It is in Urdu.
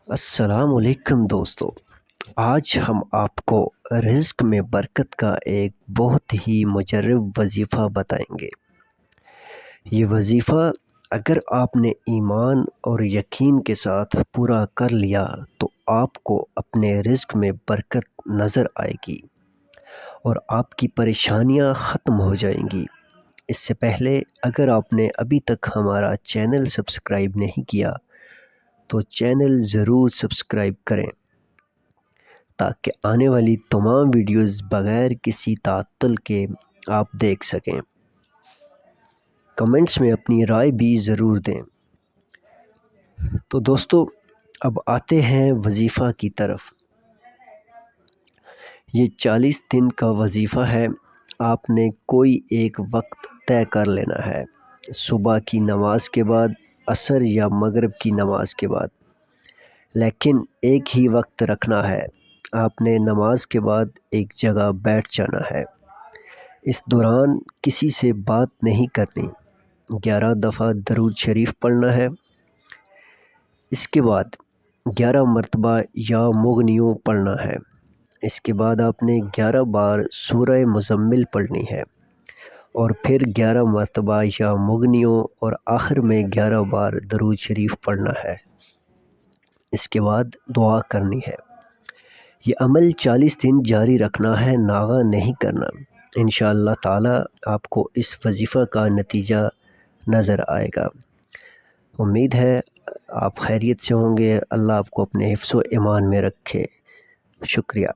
السلام علیکم دوستو، آج ہم آپ کو رزق میں برکت کا ایک بہت ہی مجرب وظیفہ بتائیں گے۔ یہ وظیفہ اگر آپ نے ایمان اور یقین کے ساتھ پورا کر لیا تو آپ کو اپنے رزق میں برکت نظر آئے گی اور آپ کی پریشانیاں ختم ہو جائیں گی۔ اس سے پہلے اگر آپ نے ابھی تک ہمارا چینل سبسکرائب نہیں کیا تو چینل ضرور سبسکرائب کریں تاکہ آنے والی تمام ویڈیوز بغیر کسی تعطل کے آپ دیکھ سکیں۔ کمنٹس میں اپنی رائے بھی ضرور دیں۔ تو دوستو، اب آتے ہیں وظیفہ کی طرف۔ یہ 40 دن کا وظیفہ ہے۔ آپ نے کوئی ایک وقت طے کر لینا ہے، صبح کی نماز کے بعد، عصر یا مغرب کی نماز کے بعد، لیکن ایک ہی وقت رکھنا ہے۔ آپ نے نماز کے بعد ایک جگہ بیٹھ جانا ہے۔ اس دوران کسی سے بات نہیں کرنی۔ 11 دفعہ درود شریف پڑھنا ہے۔ اس کے بعد 11 مرتبہ یا مغنیوں پڑھنا ہے۔ اس کے بعد آپ نے 11 بار سورہ مزمل پڑھنی ہے اور پھر 11 مرتبہ یا مغنیوں اور آخر میں 11 بار درود شریف پڑھنا ہے۔ اس کے بعد دعا کرنی ہے۔ یہ عمل 40 دن جاری رکھنا ہے، ناغہ نہیں کرنا۔ انشاءاللہ تعالی آپ کو اس وظیفہ کا نتیجہ نظر آئے گا۔ امید ہے آپ خیریت سے ہوں گے۔ اللہ آپ کو اپنے حفظ و ایمان میں رکھے۔ شکریہ۔